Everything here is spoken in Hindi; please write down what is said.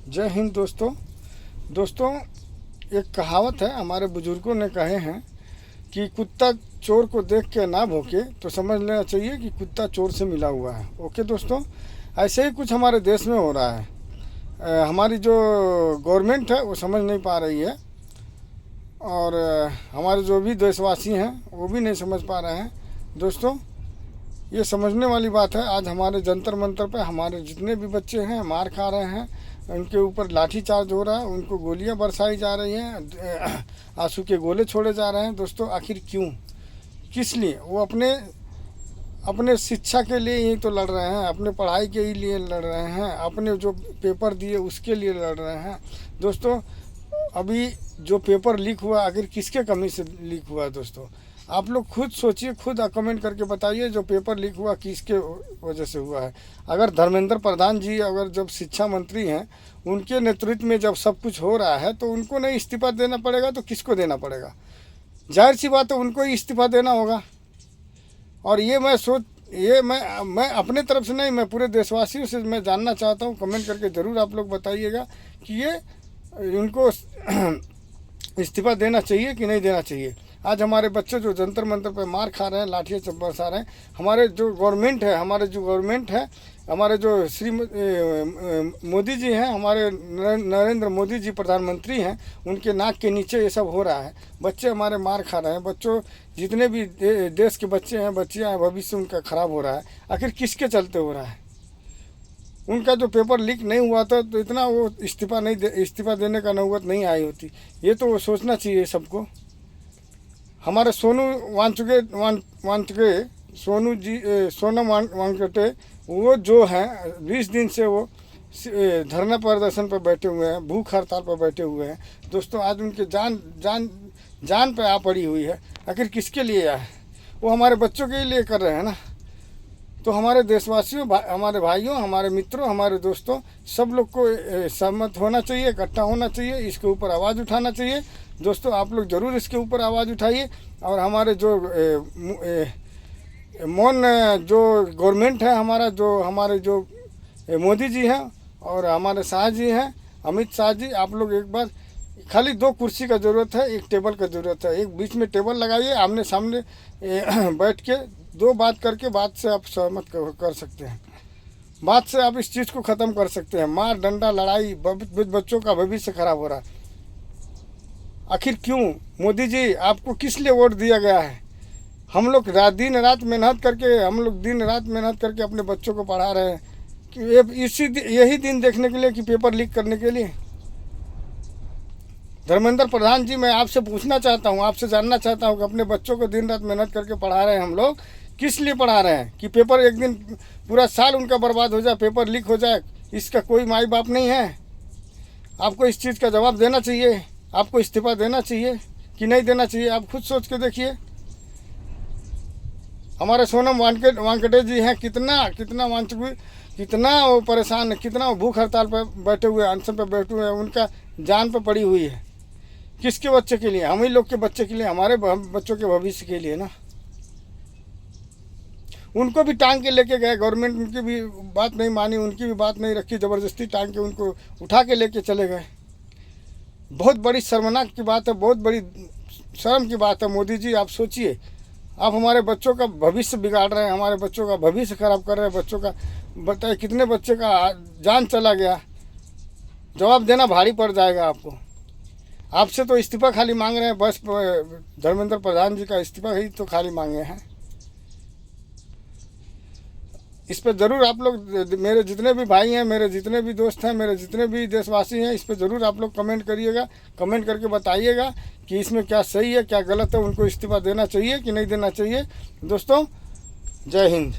जय हिंद दोस्तों। एक कहावत है, हमारे बुजुर्गों ने कहे हैं कि कुत्ता चोर को देख के ना भौंके तो समझ लेना चाहिए कि कुत्ता चोर से मिला हुआ है। ओके दोस्तों, ऐसे ही कुछ हमारे देश में हो रहा है। हमारी जो गवर्नमेंट है वो समझ नहीं पा रही है और हमारे जो भी देशवासी हैं वो भी नहीं समझ पा रहे हैं। दोस्तों, ये समझने वाली बात है। आज हमारे जंतर मंतर पे हमारे जितने भी बच्चे हैं मार खा रहे हैं, उनके ऊपर लाठी चार्ज हो रहा है, उनको गोलियां बरसाई जा रही हैं, आंसू के गोले छोड़े जा रहे हैं। दोस्तों, आखिर क्यों, किस लिए? वो अपने शिक्षा के लिए ही तो लड़ रहे हैं, अपने पढ़ाई के ही लिए लड़ रहे हैं, अपने जो पेपर दिए उसके लिए लड़ रहे हैं। दोस्तों, अभी जो पेपर लीक हुआ आखिर किसके कमी से लीक हुआ है? दोस्तों, आप लोग खुद सोचिए, खुद कमेंट करके बताइए जो पेपर लीक हुआ किसके वजह से हुआ है। अगर धर्मेंद्र प्रधान जी अगर जब शिक्षा मंत्री हैं, उनके नेतृत्व में जब सब कुछ हो रहा है तो उनको नहीं इस्तीफा देना पड़ेगा तो किसको देना पड़ेगा? जाहिर सी बात है उनको ही इस्तीफा देना होगा। और ये मैं अपने तरफ से नहीं, मैं पूरे देशवासियों से मैं जानना चाहता हूँ। कमेंट करके ज़रूर आप लोग बताइएगा कि ये इनको इस्तीफा देना चाहिए कि नहीं देना चाहिए। आज हमारे बच्चे जो जंतर मंतर पर मार खा रहे हैं, लाठियाँ बरसा रहे हैं, हमारे जो गवर्नमेंट है, हमारे जो श्री मोदी जी हैं, हमारे नरेंद्र मोदी जी प्रधानमंत्री हैं, उनके नाक के नीचे ये सब हो रहा है। बच्चे हमारे मार खा रहे हैं। बच्चों, जितने भी देश के बच्चे हैं, बच्चियाँ हैं, भविष्य उनका ख़राब हो रहा है। आखिर किसके चलते हो रहा है? उनका जो पेपर लीक नहीं हुआ था तो इतना वो इस्तीफा देने का नौबत नहीं आई होती। ये तो सोचना चाहिए सबको। हमारे सोनम वानखेड़े वो जो हैं 20 दिन से वो धरना प्रदर्शन पर बैठे हुए हैं, भूख हड़ताल पर बैठे हुए हैं। दोस्तों, आज उनके जान पे आ पड़ी हुई है। आखिर किसके लिए है? वो हमारे बच्चों के लिए कर रहे हैं ना। तो हमारे देशवासियों, हमारे भाइयों, हमारे मित्रों, हमारे दोस्तों, सब लोग को सहमत होना चाहिए, इकट्ठा होना चाहिए, इसके ऊपर आवाज़ उठाना चाहिए। दोस्तों, आप लोग ज़रूर इसके ऊपर आवाज़ उठाइए। और हमारे जो जो गवर्नमेंट है, हमारे जो मोदी जी हैं और हमारे शाह जी हैं, अमित शाह जी, आप लोग एक बार खाली 2 कुर्सी का ज़रूरत है, एक टेबल का ज़रूरत है। एक बीच में टेबल लगाइए, आमने सामने बैठ के 2 बात करके बात से आप सहमत कर सकते हैं। बात से आप इस चीज़ को ख़त्म कर सकते हैं। मार डंडा लड़ाई, बच्चों का भविष्य खराब हो रहा है। आखिर क्यों? मोदी जी, आपको किस लिए वोट दिया गया है? हम लोग दिन रात मेहनत करके अपने बच्चों को पढ़ा रहे हैं कि यही दिन देखने के लिए कि पेपर लीक करने के लिए। धर्मेंद्र प्रधान जी, मैं आपसे पूछना चाहता हूँ, आपसे जानना चाहता हूँ कि अपने बच्चों को दिन रात मेहनत करके पढ़ा रहे हैं हम लोग, किस लिए पढ़ा रहे हैं? कि पेपर एक दिन, पूरा साल उनका बर्बाद हो जाए, पेपर लीक हो जाए, इसका कोई माई बाप नहीं है? आपको इस चीज़ का जवाब देना चाहिए। आपको इस्तीफा देना चाहिए कि नहीं देना चाहिए? आप खुद सोच के देखिए। हमारे सोनम वानखेड़े जी हैं, कितना वो परेशान है, कितना वो भूख हड़ताल पर बैठे हुए, अनशन पर बैठे हुए हैं, उनका जान पर पड़ी हुई है। किसके बच्चे के लिए? हम ही लोग के बच्चे के लिए, हमारे बच्चों के भविष्य के लिए ना। उनको भी टांग के लेके गए, गवर्नमेंट उनकी भी बात नहीं मानी, उनकी भी बात नहीं रखी, ज़बरदस्ती टांग के उनको उठा के लेके चले गए। बहुत बड़ी शर्मनाक की बात है, बहुत बड़ी शर्म की बात है। मोदी जी, आप सोचिए, आप हमारे बच्चों का भविष्य बिगाड़ रहे हैं, हमारे बच्चों का भविष्य खराब कर रहे हैं। बच्चों का बताइए, कितने बच्चे का जान चला गया। जवाब देना भारी पड़ जाएगा आपको। आपसे तो इस्तीफा खाली मांग रहे हैं, बस धर्मेंद्र प्रधान जी का इस्तीफा ही तो खाली मांगे हैं। इस पर ज़रूर आप लोग, मेरे जितने भी भाई हैं, मेरे जितने भी दोस्त हैं, मेरे जितने भी देशवासी हैं, इस पर ज़रूर आप लोग कमेंट करिएगा। कमेंट करके बताइएगा कि इसमें क्या सही है, क्या गलत है, उनको इस्तीफा देना चाहिए कि नहीं देना चाहिए। दोस्तों, जय हिंद।